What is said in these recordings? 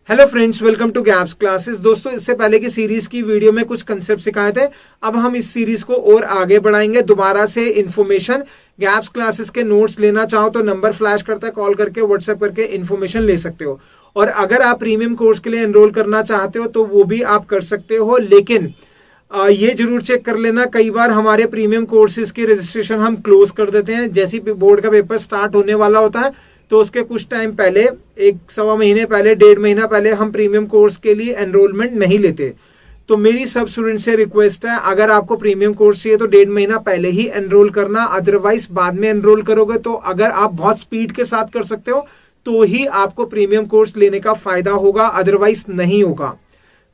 Hello friends, welcome to gaps classes. दोस्तों, इससे पहले की सीरीज की वीडियो में कुछ कंसेप्ट सिखाए थे। अब हम इस सीरीज को और आगे बढ़ाएंगे। दोबारा से इन्फॉर्मेशन गैप्स क्लासेस के नोट्स लेना चाहो तो नंबर फ्लैश करता है, कॉल करके व्हाट्सएप करके इन्फॉर्मेशन ले सकते हो। और अगर आप प्रीमियम कोर्स के लिए एनरोल करना चाहते हो तो वो भी आप कर सकते हो, लेकिन ये जरूर चेक कर लेना, कई बार हमारे प्रीमियम कोर्सेज की रजिस्ट्रेशन हम क्लोज कर देते हैं। जैसे ही बोर्ड का पेपर स्टार्ट होने वाला होता है तो उसके कुछ टाइम पहले, एक सवा महीने पहले, 1.5 महीना पहले हम प्रीमियम कोर्स के लिए एनरोलमेंट नहीं लेते। तो मेरी सब स्टूडेंट से रिक्वेस्ट है, अगर आपको प्रीमियम कोर्स चाहिए तो 1.5 महीना पहले ही एनरोल करना, अदरवाइज बाद में एनरोल करोगे तो अगर आप बहुत स्पीड के साथ कर सकते हो तो ही आपको प्रीमियम कोर्स लेने का फायदा होगा, अदरवाइज नहीं होगा।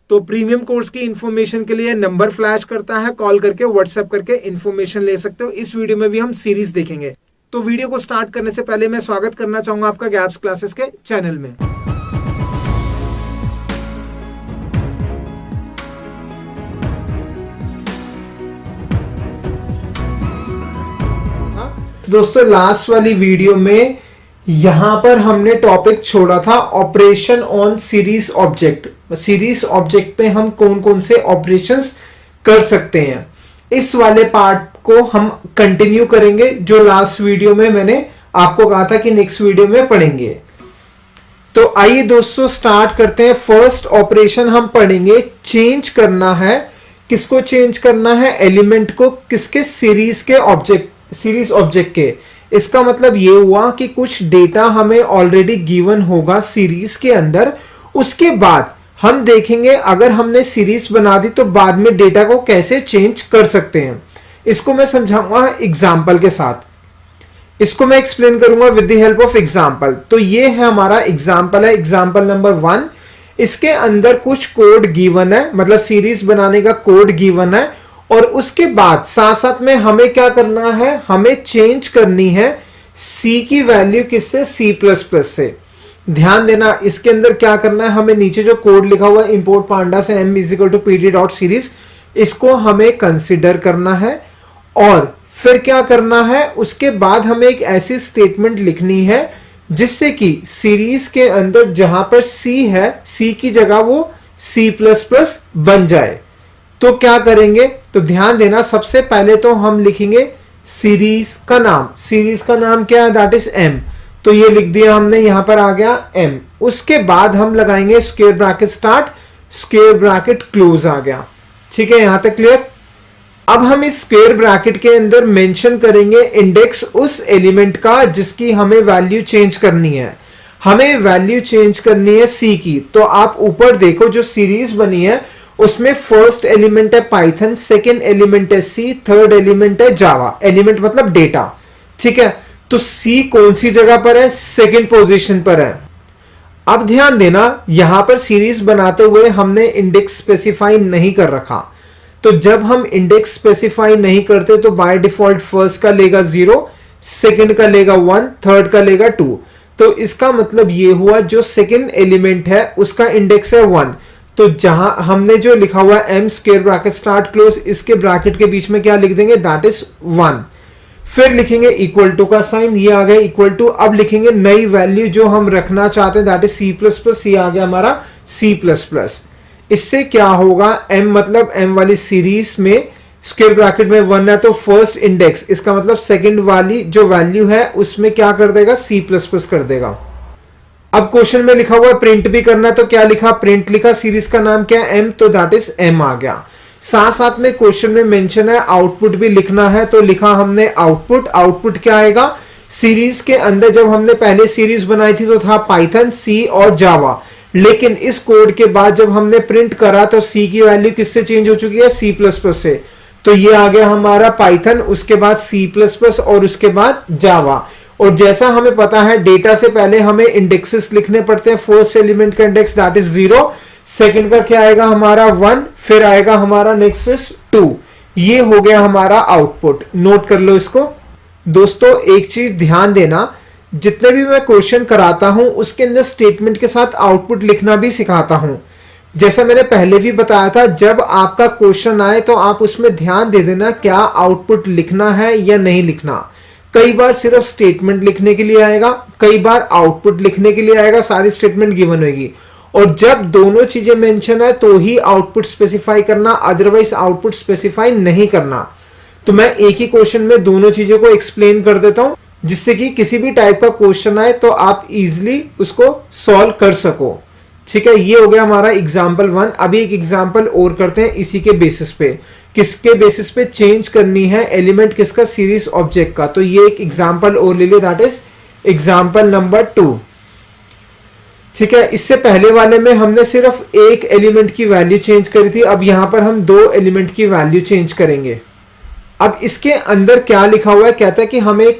तो प्रीमियम कोर्स की इंफॉर्मेशन के लिए नंबर फ्लैश करता है, कॉल करके व्हाट्सएप करके इंफॉर्मेशन ले सकते हो। इस वीडियो में भी हम सीरीज देखेंगे। तो वीडियो को स्टार्ट करने से पहले मैं स्वागत करना चाहूंगा आपका गैप्स क्लासेस के चैनल में। दोस्तों, लास्ट वाली वीडियो में यहां पर हमने टॉपिक छोड़ा था operation on series object. Series object पे हम कौन कौन से ऑपरेशंस कर सकते हैं, इस वाले पार्ट को हम कंटिन्यू करेंगे, जो लास्ट वीडियो में मैंने आपको कहा था कि नेक्स्ट वीडियो में पढ़ेंगे। तो आइए दोस्तों स्टार्ट करते हैं। फर्स्ट ऑपरेशन हम पढ़ेंगे, चेंज करना है। किसको चेंज करना है? एलिमेंट को। किसके? सीरीज के ऑब्जेक्ट, सीरीज ऑब्जेक्ट के। इसका मतलब ये हुआ कि कुछ डेटा हमें ऑलरेडी गिवन होगा सीरीज के अंदर, उसके बाद हम देखेंगे अगर हमने सीरीज बना दी तो बाद में डेटा को कैसे चेंज कर सकते हैं। इसको मैं समझाऊंगा एग्जाम्पल के साथ। इसको मैं एक्सप्लेन करूंगा with the help of example. तो ये है हमारा एग्जाम्पल है, एग्जाम्पल नंबर 1। इसके अंदर कुछ कोड गिवन है, मतलब सीरीज बनाने का कोड गिवन है, और उसके बाद साथ साथ में हमें क्या करना है? हमें चेंज करनी है सी की वैल्यू किससे? C++ से। ध्यान देना, इसके अंदर क्या करना है? हमें नीचे जो कोड लिखा हुआ है इंपोर्ट पांडा से m=pd.series, इसको हमें कंसिडर करना है। और फिर क्या करना है? उसके बाद हमें एक ऐसी स्टेटमेंट लिखनी है जिससे कि सीरीज के अंदर जहां पर C है, C की जगह वो C++ बन जाए। तो क्या करेंगे? तो ध्यान देना, सबसे पहले तो हम लिखेंगे सीरीज का नाम। सीरीज का नाम क्या है? That is M। तो ये लिख दिया हमने, यहां पर आ गया M। उसके बाद हम लगाएंगे square bracket start, square bracket close आ गया। ठीक है, यहां तक क्लियर? अब हम इस स्क्वायर ब्रैकेट के अंदर मेंशन करेंगे इंडेक्स उस एलिमेंट का जिसकी हमें वैल्यू चेंज करनी है। हमें वैल्यू चेंज करनी है C की। तो आप ऊपर देखो, जो सीरीज बनी है उसमें फर्स्ट एलिमेंट है पाइथन, सेकेंड एलिमेंट है C, थर्ड एलिमेंट है जावा। एलिमेंट मतलब डेटा। ठीक है, तो C कौन सी जगह पर है? सेकेंड पोजीशन पर है। अब ध्यान देना, यहां पर सीरीज बनाते हुए हमने इंडेक्स स्पेसिफाई नहीं कर रखा। तो जब हम इंडेक्स स्पेसिफाई नहीं करते तो बाय डिफॉल्ट फर्स्ट का लेगा 0, सेकंड का लेगा 1, थर्ड का लेगा 2। तो इसका मतलब ये हुआ जो सेकंड एलिमेंट है उसका इंडेक्स है 1। तो जहां हमने जो लिखा हुआ है M square bracket start close, इसके ब्रैकेट के बीच में क्या लिख देंगे? That is 1। फिर लिखेंगे इक्वल टू का साइन, ये आ गया इक्वल टू। अब लिखेंगे नई वैल्यू जो हम रखना चाहते हैं, दैट इज C++। ये आ गया हमारा C++। इससे क्या होगा? M मतलब M वाली सीरीज में स्क्वायर ब्रैकेट में 1 है तो फर्स्ट इंडेक्स, इसका मतलब सेकंड वाली जो वैल्यू है उसमें क्या कर देगा? C++ कर देगा। अब क्वेश्चन में लिखा हुआ प्रिंट भी करना है, तो क्या लिखा? प्रिंट लिखा। सीरीज का नाम क्या है? M, तो दैट इज M आ गया। साथ साथ में क्वेश्चन में मेंशन है आउटपुट भी लिखना है, तो लिखा हमने आउटपुट। आउटपुट क्या आएगा? सीरीज के अंदर जब हमने पहले सीरीज बनाई थी तो था पाइथन, C और जावा, लेकिन इस कोड के बाद जब हमने प्रिंट करा तो C की वैल्यू किससे चेंज हो चुकी है? C++ से। तो ये आ गया हमारा पाइथन, उसके बाद C++ और उसके बाद जावा। और जैसा हमें पता है डेटा से पहले हमें इंडेक्सेस लिखने पड़ते हैं। फर्स्ट एलिमेंट का इंडेक्स दैट इज 0, सेकंड का क्या आएगा हमारा 1, फिर आएगा हमारा नेक्स्ट 2। ये हो गया हमारा आउटपुट। नोट कर लो इसको। दोस्तों, एक चीज ध्यान देना, जितने भी मैं क्वेश्चन कराता हूं उसके अंदर स्टेटमेंट के साथ आउटपुट लिखना भी सिखाता हूं। जैसा मैंने पहले भी बताया था, जब आपका क्वेश्चन आए तो आप उसमें ध्यान दे देना क्या आउटपुट लिखना है या नहीं लिखना। कई बार सिर्फ स्टेटमेंट लिखने के लिए आएगा, कई बार आउटपुट लिखने के लिए आएगा, सारी स्टेटमेंट गिवन होगी। और जब दोनों चीजें मेंशन है तो ही आउटपुट स्पेसिफाई करना, अदरवाइज आउटपुट स्पेसिफाई नहीं करना। तो मैं एक ही क्वेश्चन में दोनों चीजों को एक्सप्लेन कर देता हूं, जिससे कि किसी भी टाइप का क्वेश्चन आए तो आप इजीली उसको सॉल्व कर सको। ठीक है, ये हो गया हमारा एग्जाम्पल 1। अभी एक एग्जाम्पल और करते हैं इसी के बेसिस पे, किसके बेसिस पे चेंज करनी है एलिमेंट किसका, सीरीज ऑब्जेक्ट का। तो ये एक एग्जाम्पल और ले लिया, दैट इज एग्जाम्पल नंबर 2। ठीक है, इससे पहले वाले में हमने सिर्फ एक एलिमेंट की वैल्यू चेंज करी थी, अब यहां पर हम 2 एलिमेंट की वैल्यू चेंज करेंगे। अब इसके अंदर क्या लिखा हुआ है, कहता है कि हमें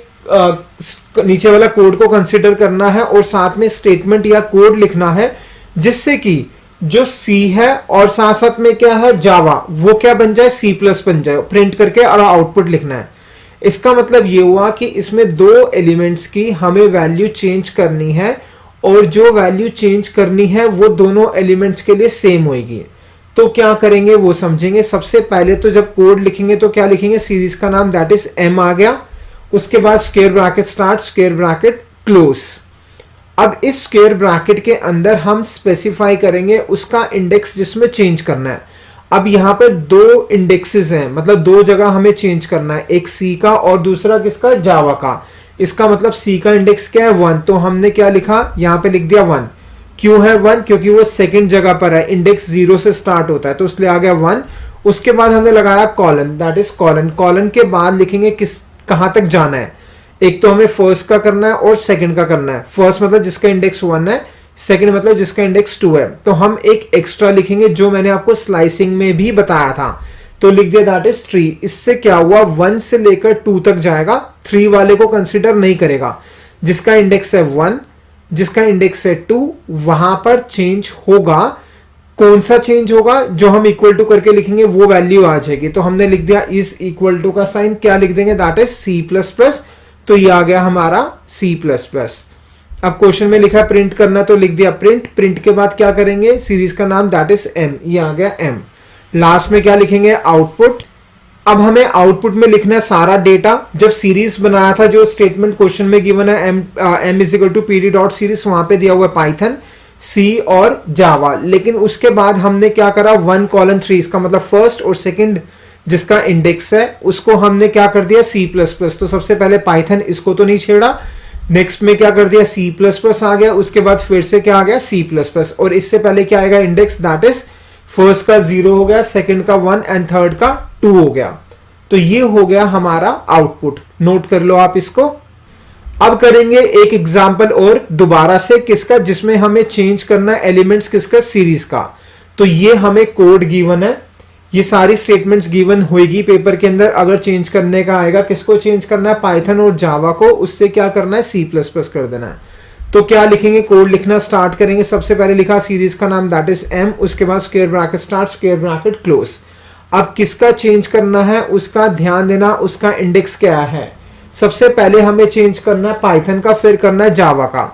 नीचे वाला कोड को कंसिडर करना है और साथ में स्टेटमेंट या कोड लिखना है, जिससे कि जो सी है और साथ साथ में क्या है जावा, वो क्या बन जाए, सी प्लस बन जाए, प्रिंट करके और आउटपुट लिखना है। इसका मतलब ये हुआ कि इसमें 2 एलिमेंट्स की हमें वैल्यू चेंज करनी है और जो वैल्यू चेंज करनी है वो दोनों एलिमेंट्स के लिए सेम होगी। तो क्या करेंगे वो समझेंगे। सबसे पहले तो जब कोड लिखेंगे तो क्या लिखेंगे, सीरीज का नाम दैट इज एम आ गया, उसके बाद square bracket start, square bracket close. अब इस स्क्वायर ब्रैकेट के अंदर हम स्पेसिफाई करेंगे उसका इंडेक्स जिसमें चेंज करना है। अब यहां पर 2 इंडेक्सेस हैं, मतलब 2 जगह हमें चेंज करना है, एक सी का और दूसरा किसका, जावा का। इसका मतलब सी का इंडेक्स क्या है, 1, तो हमने क्या लिखा, यहां पे लिख दिया 1। क्यों है 1, क्योंकि वो सेकंड जगह पर है, इंडेक्स 0 से स्टार्ट होता है तो इसलिए आ गया 1। उसके बाद हमने लगाया colon, that is colon. Colon के बाद लिखेंगे किस कहां तक जाना है, एक तो हमें फर्स्ट का करना है और सेकंड का करना है। फर्स्ट मतलब जिसका इंडेक्स 1 है, सेकंड मतलब जिसका इंडेक्स 2 है। तो हम एक एक्स्ट्रा लिखेंगे जो मैंने आपको स्लाइसिंग में भी बताया था, तो लिख दिया दैट इज 3। इससे क्या हुआ, 1 से लेकर 2 तक जाएगा, 3 वाले को कंसीडर नहीं करेगा। जिसका इंडेक्स है 1, जिसका इंडेक्स है 2, वहां पर चेंज होगा। कौन सा चेंज होगा, जो हम इक्वल टू करके लिखेंगे वो वैल्यू आ जाएगी। तो हमने लिख दिया इज इक्वल टू का साइन, क्या लिख देंगे, that is C plus plus. तो ये आ गया हमारा सी प्लस प्लस। अब क्वेश्चन में लिखा है प्रिंट करना, तो लिख दिया प्रिंट। प्रिंट के बाद क्या करेंगे, सीरीज का नाम दैट इज एम, ये आ गया एम। लास्ट में क्या लिखेंगे, आउटपुट। अब हमें आउटपुट में लिखना है सारा डेटा। जब सीरीज बनाया था, जो स्टेटमेंट क्वेश्चन में गिवन है M is equal to PD dot series, वहां पे दिया हुआ है पाइथन, सी और जावा। लेकिन उसके बाद हमने क्या करा, 1 कॉलन 3, इसका मतलब फर्स्ट और सेकंड जिसका इंडेक्स है उसको हमने क्या कर दिया, सी प्लस प्लस। तो सबसे पहले पाइथन, इसको तो नहीं छेड़ा। नेक्स्ट में क्या कर दिया, सी प्लस प्लस आ गया, उसके बाद फिर से क्या आ गया, सी प्लस प्लस। और इससे पहले क्या आएगा, इंडेक्स दैट इज फर्स्ट का 0 हो गया, सेकंड का 1 एंड थर्ड का 2 हो गया। तो ये हो गया हमारा आउटपुट, नोट कर लो आप इसको। अब करेंगे एक एग्जाम्पल और दोबारा से, किसका, जिसमें हमें चेंज करना है एलिमेंट्स किसका, सीरीज का। तो ये हमें कोड गिवन है, ये सारी स्टेटमेंट्स गिवन होगी पेपर के अंदर। अगर चेंज करने का आएगा, किसको चेंज करना है, पाइथन और जावा को, उससे क्या करना है, सी प्लस प्लस कर देना है। तो क्या लिखेंगे, कोड लिखना स्टार्ट करेंगे। सबसे पहले लिखा सीरीज का नाम दैट इज एम, उसके बाद square bracket start, square bracket close. अब किसका चेंज करना है, उसका ध्यान देना, उसका इंडेक्स क्या है। सबसे पहले हमें चेंज करना है पाइथन का, फिर करना है जावा का।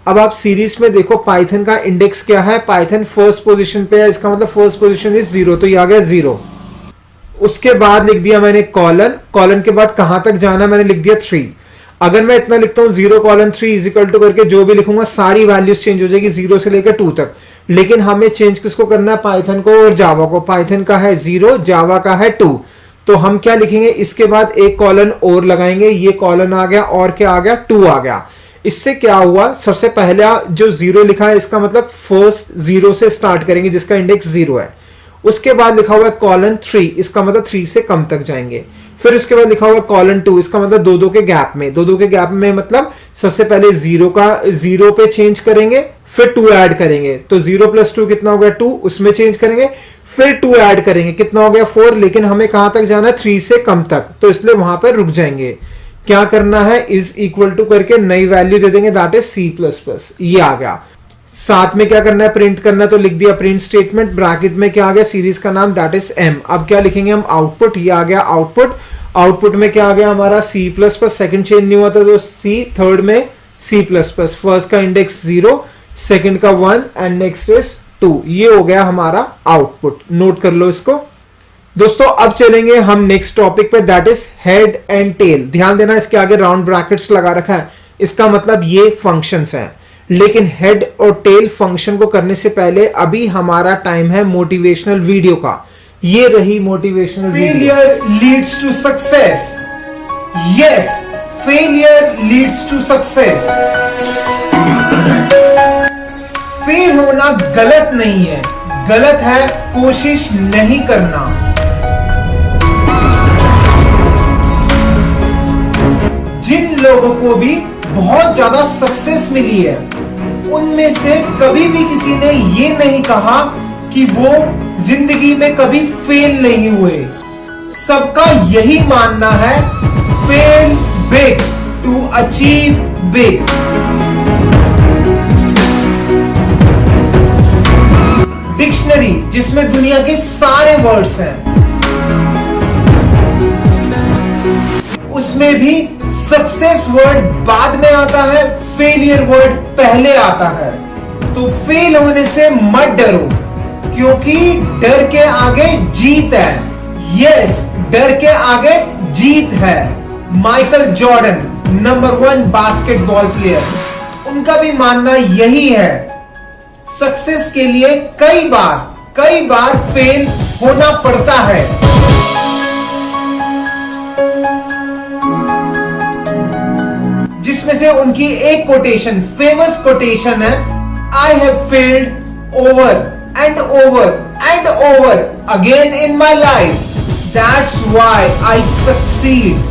अब आप सीरीज में देखो पाइथन का इंडेक्स क्या है, पाइथन फर्स्ट पोजीशन पे है, इसका मतलब फर्स्ट पोजीशन इज 0, तो ये आ गया 0। उसके बाद लिख दिया मैंने कॉलन, कॉलन के बाद कहां तक जाना है, मैंने लिख दिया 3। अगर मैं इतना लिखता हूं 0 कॉलन 3 इज इक्वल टू करके जो भी लिखूंगा सारी वैल्यूज चेंज हो जाएगी 0 से लेकर 2 तक। लेकिन हमें चेंज किसको करना है, पाइथन को और जावा को। पाइथन का है 0, जावा का है 2। तो हम क्या लिखेंगे, इसके बाद एक कॉलन और लगाएंगे, ये कॉलन आ गया और क्या आ गया, 2 आ गया। इससे क्या हुआ, सबसे पहला जो 0 लिखा है इसका मतलब फर्स्ट 0 से स्टार्ट करेंगे जिसका इंडेक्स 0 है। उसके बाद लिखा हुआ है कॉलन 3, इसका मतलब 3 से कम तक जाएंगे। फिर उसके बाद लिखा हुआ कॉलन 2, इसका मतलब 2-2 के गैप में। 2-2 के गैप में मतलब सबसे पहले 0 पे चेंज करेंगे, फिर 2 ऐड करेंगे। तो 0 + 2 कितना हो गया, 2, उसमें चेंज करेंगे, फिर 2 ऐड करेंगे, कितना हो गया 4। लेकिन हमें कहां तक जाना है, 3 से कम तक, तो इसलिए वहां पर रुक जाएंगे। क्या करना है, इज इक्वल टू करके नई वैल्यू दे देंगे, that is C plus plus, ये आ गया। साथ में क्या करना है, प्रिंट करना है, तो लिख दिया प्रिंट स्टेटमेंट। ब्रैकेट में क्या आ गया, सीरीज का नाम दैट इज एम। अब क्या लिखेंगे हम, आउटपुट, ये आ गया आउटपुट। आउटपुट में क्या आ गया हमारा, C plus plus, second change नहीं हुआ था तो सी, थर्ड में सी प्लस प्लस, फर्स्ट का इंडेक्स 0, सेकंड का 1 एंड नेक्स्ट इज 2। ये हो गया हमारा आउटपुट, नोट कर लो इसको। दोस्तों अब चलेंगे हम नेक्स्ट टॉपिक पे, that is head and tail. ध्यान देना, इसके आगे राउंड ब्रैकेट्स लगा रखा है, इसका मतलब ये फंक्शंस हैं। लेकिन हेड और टेल फंक्शन को करने से पहले अभी हमारा टाइम है मोटिवेशनल वीडियो का। ये रही motivational video. Failure leads to success. Yes, failure leads to success. Fail होना गलत नहीं है, गलत है कोशिश नहीं करना। जिन लोगों को भी बहुत ज्यादा सक्सेस मिली है, उनमें से कभी भी किसी ने ये नहीं कहा कि वो जिंदगी में कभी फेल नहीं हुए। सबका यही मानना है, fail big to achieve big. Dictionary जिसमें दुनिया के सारे वर्ड्स हैं, उसमें भी सक्सेस वर्ड बाद में आता है, फेलियर वर्ड पहले आता है। तो फेल होने से मत डरो, क्योंकि डर के आगे जीत है। यस, डर के आगे जीत है। Michael Jordan, number 1 basketball player, उनका भी मानना यही है, सक्सेस के लिए कई बार फेल होना पड़ता है। जिसमें से उनकी एक कोटेशन, फेमस कोटेशन है, I have failed over and over and over again in my life, that's why I succeed.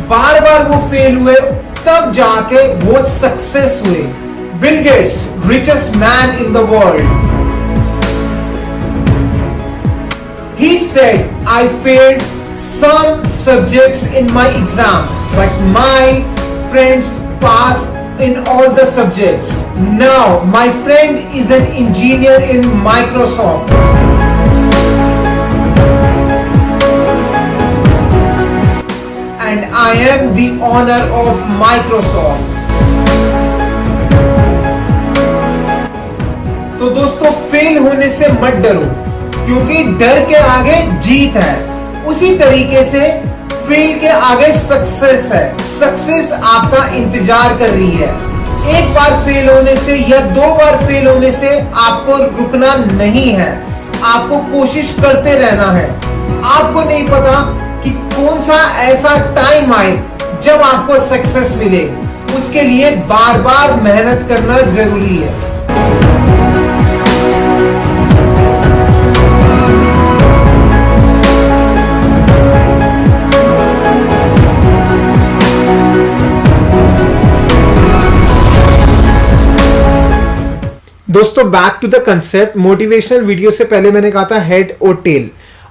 बार बार वो फेल हुए, तब जाके वो सक्सेस हुए। Bill Gates, richest man in the world, he said, I failed some subjects in my exam, but my friends passed in all the subjects. Now my friend is an engineer in Microsoft. And I am the owner of Microsoft. तो दोस्तों, fail होने से मत डरो, क्योंकि डर के आगे जीत है। उसी तरीके से फेल के आगे सक्सेस है। सक्सेस आपका इंतजार कर रही है। एक बार फेल होने से या 2 बार फेल होने से आपको रुकना नहीं है, आपको कोशिश करते रहना है। आपको नहीं पता कि कौन सा ऐसा टाइम आए जब आपको सक्सेस मिले, उसके लिए बार बार मेहनत करना जरूरी है। दोस्तों, back to the concept. Motivational video से पहले मैंने कहा था हेड और टेल।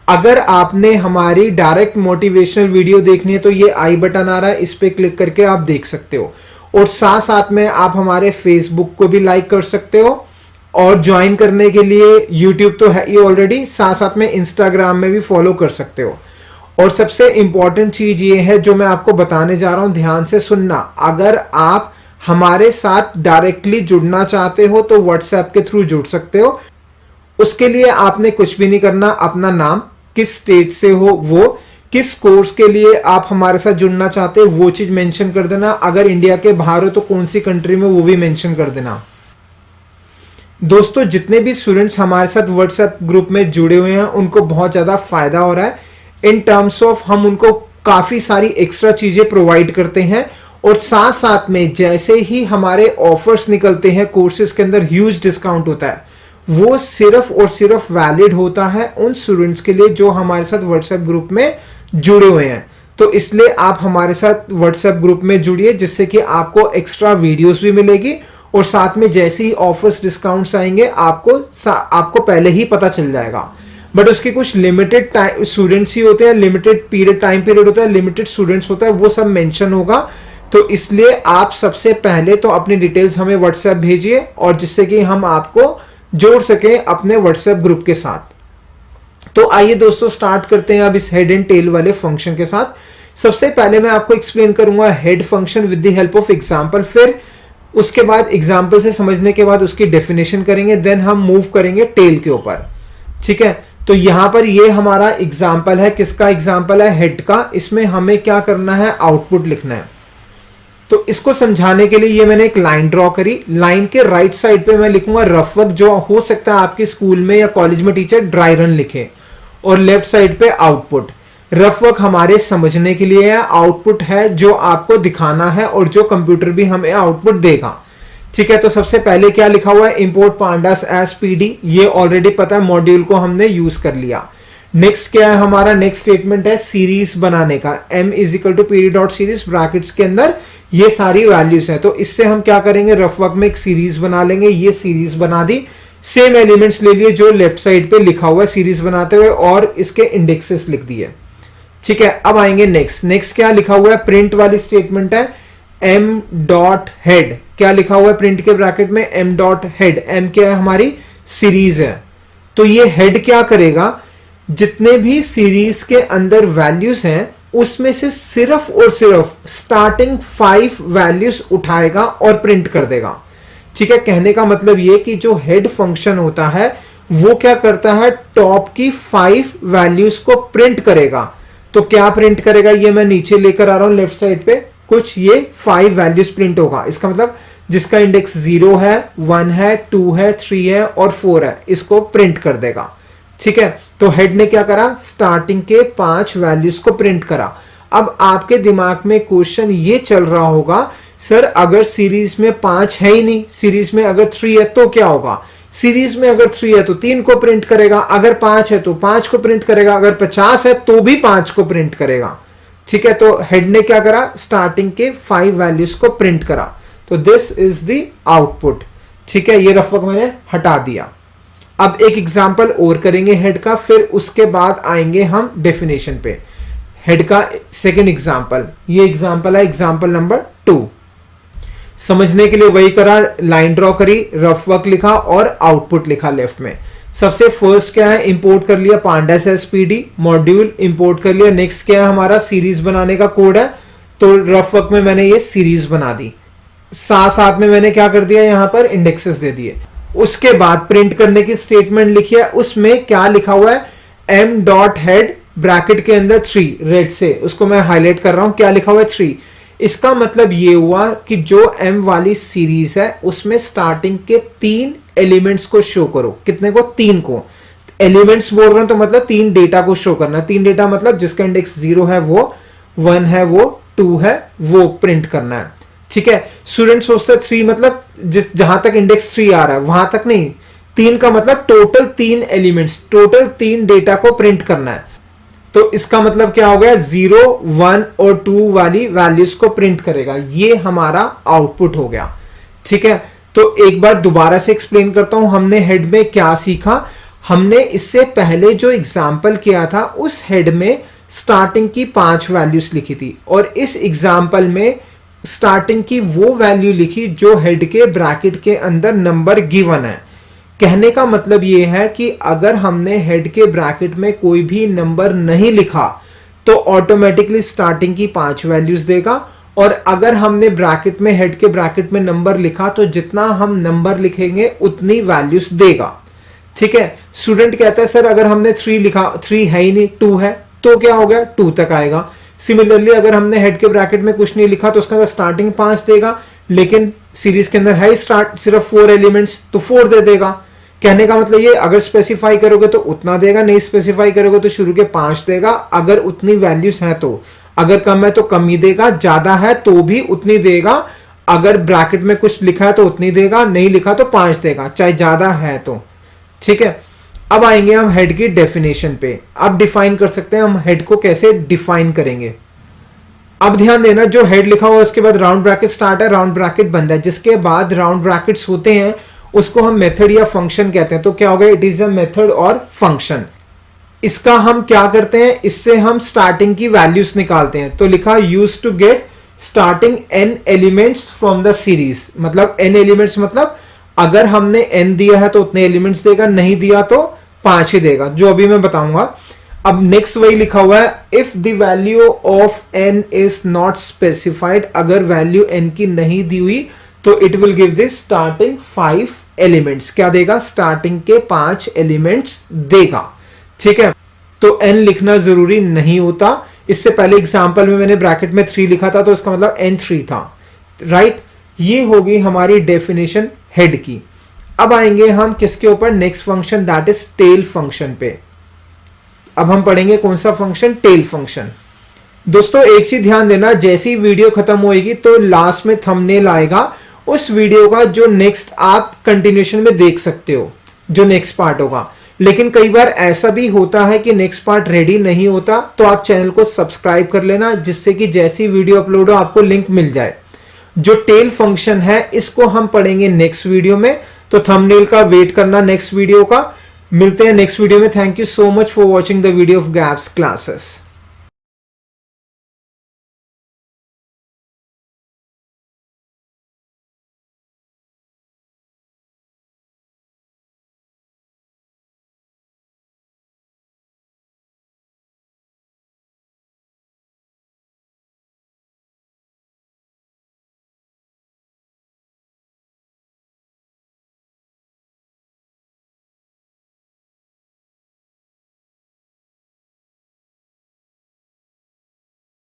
अगर आपने हमारी डायरेक्ट मोटिवेशनल वीडियो देखनी है तो ये आई बटन आ रहा है, इस पे क्लिक करके आप देख सकते हो। और साथ साथ में आप हमारे फेसबुक को भी लाइक कर सकते हो, और ज्वाइन करने के लिए यूट्यूब तो है ही ऑलरेडी, साथ साथ में इंस्टाग्राम में भी फॉलो कर सकते हो। और सबसे इंपॉर्टेंट चीज ये है जो मैं आपको बताने जा रहा हूं, ध्यान से सुनना। अगर आप हमारे साथ डायरेक्टली जुड़ना चाहते हो तो व्हाट्सएप के थ्रू जुड़ सकते हो। उसके लिए आपने कुछ भी नहीं करना, अपना नाम, किस स्टेट से हो वो, किस कोर्स के लिए आप हमारे साथ जुड़ना चाहते हो वो चीज मेंशन कर देना। अगर इंडिया के बाहर हो तो कौन सी कंट्री में, वो भी मेंशन कर देना। दोस्तों, जितने भी स्टूडेंट्स हमारे साथ व्हाट्सएप ग्रुप में जुड़े हुए हैं उनको बहुत ज्यादा फायदा हो रहा है। इन टर्म्स ऑफ हम उनको काफी सारी एक्स्ट्रा चीजें प्रोवाइड करते हैं, और साथ साथ में जैसे ही हमारे ऑफर्स निकलते हैं कोर्सेज के अंदर ह्यूज डिस्काउंट होता है, वो सिर्फ और सिर्फ वैलिड होता है उन स्टूडेंट्स के लिए जो हमारे साथ व्हाट्सएप ग्रुप में जुड़े हुए हैं। तो इसलिए आप हमारे साथ व्हाट्सएप ग्रुप में जुड़िए, जिससे कि आपको एक्स्ट्रा वीडियोस भी मिलेगी, और साथ में जैसे ही ऑफर्स डिस्काउंट्स आएंगे आपको पहले ही पता चल जाएगा। बट उसके कुछ लिमिटेड टाइम स्टूडेंट्स ही होते हैं, लिमिटेड पीरियड टाइम पीरियड होता है, लिमिटेड स्टूडेंट्स होता है, वो सब मेंशन होगा। तो इसलिए आप सबसे पहले तो अपनी डिटेल्स हमें व्हाट्सएप भेजिए, और जिससे कि हम आपको जोड़ सके अपने व्हाट्सएप ग्रुप के साथ। तो आइए दोस्तों, स्टार्ट करते हैं अब इस हेड एंड टेल वाले फंक्शन के साथ। सबसे पहले मैं आपको एक्सप्लेन करूंगा head function with the help of example, फिर उसके बाद एग्जांपल से समझने के बाद उसकी डेफिनेशन करेंगे, देन हम मूव करेंगे टेल के ऊपर। ठीक है, तो यहां पर ये हमारा एग्जांपल है। किसका एग्जांपल है? हेड का। इसमें हमें क्या करना है? आउटपुट लिखना है। तो इसको समझाने के लिए ये मैंने एक लाइन ड्रॉ करी। लाइन के राइट साइड पे मैं लिखूंगा रफ वर्क, जो हो सकता है आपके स्कूल में या कॉलेज में टीचर ड्राई रन लिखे, और लेफ्ट साइड पे आउटपुट। रफ वर्क हमारे समझने के लिए है, आउटपुट है जो आपको दिखाना है और जो कंप्यूटर भी हमें आउटपुट देगा। ठीक है, तो सबसे पहले क्या लिखा हुआ है, इंपोर्ट पांडास एज पीडी, ये ऑलरेडी पता है, मॉड्यूल को हमने यूज कर लिया। नेक्स्ट क्या है हमारा, नेक्स्ट स्टेटमेंट है सीरीज बनाने का, m is equal to PD dot series, brackets के अंदर ये सारी वैल्यूज हैं। तो इससे हम क्या करेंगे, रफ वर्क में एक सीरीज बना लेंगे। ये सीरीज बना दी, सेम एलिमेंट्स ले लिए जो लेफ्ट साइड पे लिखा हुआ है सीरीज बनाते हुए, और इसके इंडेक्सेस लिख दिए। ठीक है, अब आएंगे नेक्स्ट क्या लिखा हुआ है, प्रिंट वाली स्टेटमेंट है, m डॉट हेड, क्या लिखा हुआ है प्रिंट के ब्रैकेट में, m डॉट हेड, m क्या है हमारी सीरीज है। तो ये हेड क्या करेगा, जितने भी सीरीज के अंदर वैल्यूज हैं उसमें से सिर्फ और सिर्फ स्टार्टिंग 5 वैल्यूज उठाएगा और प्रिंट कर देगा। ठीक है, कहने का मतलब ये कि जो हेड फंक्शन होता है वो क्या करता है, टॉप की 5 वैल्यूज को प्रिंट करेगा। तो क्या प्रिंट करेगा, ये मैं नीचे लेकर आ रहा हूं लेफ्ट साइड पे, कुछ ये 5 वैल्यूज प्रिंट होगा। इसका मतलब जिसका इंडेक्स 0 है, 1 है, 2 है, 3 है और 4 है, इसको प्रिंट कर देगा। ठीक है, तो हेड ने क्या करा, स्टार्टिंग के 5 वैल्यूज को प्रिंट करा। अब आपके दिमाग में क्वेश्चन ये चल रहा होगा, सर अगर सीरीज में 5 है ही नहीं, सीरीज में अगर 3 है तो क्या होगा, सीरीज में अगर 3 है तो 3 को प्रिंट करेगा, अगर 5 है तो 5 को प्रिंट करेगा, अगर 50 है तो भी 5 को प्रिंट करेगा। ठीक है, तो हेड ने क्या करा, स्टार्टिंग के 5 वैल्यूज को प्रिंट करा। तो दिस इज द आउटपुट। ठीक है, ये रफ वर्क मैंने हटा दिया। अब एक एग्जाम्पल और करेंगे हेड का, फिर उसके बाद आएंगे हम डेफिनेशन पे। हेड का सेकंड एग्जाम्पल, ये एग्जाम्पल है एग्जाम्पल नंबर 2। समझने के लिए वही करा, लाइन ड्रॉ करी, रफ वर्क लिखा और आउटपुट लिखा लेफ्ट में। सबसे फर्स्ट क्या है, इंपोर्ट कर लिया pandas as PD, module import कर लिया। नेक्स्ट क्या है हमारा, सीरीज बनाने का कोड है, तो रफ वर्क में मैंने ये सीरीज बना दी, साथ साथ में मैंने क्या कर दिया, यहां पर इंडेक्सेस दे दिए। उसके बाद प्रिंट करने की स्टेटमेंट लिखी है, उसमें क्या लिखा हुआ है, m डॉट हेड ब्रैकेट के अंदर 3 रेड से, उसको मैं हाईलाइट कर रहा हूं, क्या लिखा हुआ है 3। इसका मतलब ये हुआ कि जो m वाली सीरीज है उसमें स्टार्टिंग के 3 एलिमेंट्स को शो करो। कितने को, 3 को। एलिमेंट्स बोल रहे हैं तो मतलब 3 डेटा को शो करना। 3 डेटा मतलब जिसका इंडेक्स 0 है वो, 1 है वो, 2 है वो प्रिंट करना है। ठीक है, स्टूडेंट सोचते 3 मतलब जहां तक इंडेक्स 3 आ रहा है वहां तक नहीं, 3 का मतलब टोटल 3 एलिमेंट्स, टोटल 3 डेटा को प्रिंट करना है। तो इसका मतलब क्या हो गया, 0, 1 और 2 वाली वैल्यूज को प्रिंट करेगा। ये हमारा आउटपुट हो गया। ठीक है, तो एक बार दोबारा से एक्सप्लेन करता हूं, हमने हेड में क्या सीखा। हमने इससे पहले जो एग्जाम्पल किया था उस हेड में स्टार्टिंग की 5 वैल्यूज लिखी थी, और इस एग्जाम्पल में स्टार्टिंग की वो वैल्यू लिखी जो हेड के ब्रैकेट के अंदर नंबर गिवन है। कहने का मतलब ये है कि अगर हमने हेड के ब्रैकेट में कोई भी नंबर नहीं लिखा तो ऑटोमेटिकली स्टार्टिंग की 5 वैल्यूज देगा, और अगर हमने ब्रैकेट में, हेड के ब्रैकेट में नंबर लिखा तो जितना हम नंबर लिखेंगे उतनी वैल्यूज देगा। ठीक है, स्टूडेंट कहता है सर अगर हमने 3 लिखा, 3 है ही नहीं, 2 है, तो क्या हो गया, 2 तक आएगा। सिमिलरली अगर हमने हेड के ब्रैकेट में कुछ नहीं लिखा तो उसके अंदर स्टार्टिंग 5 देगा, लेकिन सीरीज के अंदर है स्टार्ट सिर्फ 4 एलिमेंट्स, तो 4 दे देगा। कहने का मतलब ये, अगर स्पेसिफाई करोगे तो उतना देगा, नहीं स्पेसिफाई करोगे तो शुरू के 5 देगा। अगर उतनी वैल्यूज हैं तो, अगर कम है तो कम ही देगा, ज्यादा है तो भी उतनी देगा। अगर ब्रैकेट में कुछ लिखा है तो उतनी देगा, नहीं लिखा तो 5 देगा, चाहे ज्यादा है तो। ठीक है, अब आएंगे हम हेड की डेफिनेशन पे। अब डिफाइन कर सकते हैं हम हेड को कैसे डिफाइन करेंगे। अब ध्यान देना, जो हेड लिखा हुआ है उसके बाद राउंड ब्रैकेट स्टार्ट है, राउंड ब्रैकेट बंद है, जिसके बाद राउंड ब्रैकेट्स होते हैं उसको हम मेथड या फंक्शन कहते हैं। तो क्या होगा, इट इज अ मेथड और फंक्शन। इसका हम क्या करते हैं, इससे हम स्टार्टिंग की वैल्यूज निकालते हैं। तो लिखा use to get starting n elements from the series, मतलब n एलिमेंट्स मतलब अगर हमने n दिया है तो उतने एलिमेंट्स देगा, नहीं दिया तो 5 ही देगा, जो अभी मैं बताऊंगा। अब नेक्स्ट वही लिखा हुआ है, if the value of n is not specified, अगर वैल्यू n की नहीं दी हुई तो it will give this starting 5 elements. क्या देगा, स्टार्टिंग के 5 एलिमेंट्स देगा। ठीक है, तो n लिखना जरूरी नहीं होता। इससे पहले एग्जांपल में मैंने ब्रैकेट में 3 लिखा था तो इसका मतलब n 3 था। राइट। ये होगी हमारी डेफिनेशन हेड की। अब आएंगे हम किसके ऊपर, next function that is tail function पे। अब हम पढ़ेंगे कौन सा फंक्शन, टेल फंक्शन। दोस्तों एक चीज ध्यान देना, जैसी ही वीडियो खत्म होएगी तो लास्ट में थंबनेल आएगा उस वीडियो का जो नेक्स्ट आप कंटिन्यूशन में देख सकते हो, जो नेक्स्ट पार्ट होगा। लेकिन कई बार ऐसा भी होता है कि नेक्स्ट पार्ट रेडी नहीं होता, तो आप चैनल को सब्सक्राइब कर लेना, जिससे कि जैसी वीडियो अपलोड हो आपको लिंक मिल जाए। जो टेल फंक्शन है इसको हम पढ़ेंगे नेक्स्ट वीडियो में, तो थंबनेल का वेट करना नेक्स्ट वीडियो का। मिलते हैं नेक्स्ट वीडियो में। Thank you so much for watching the video of gaps classes.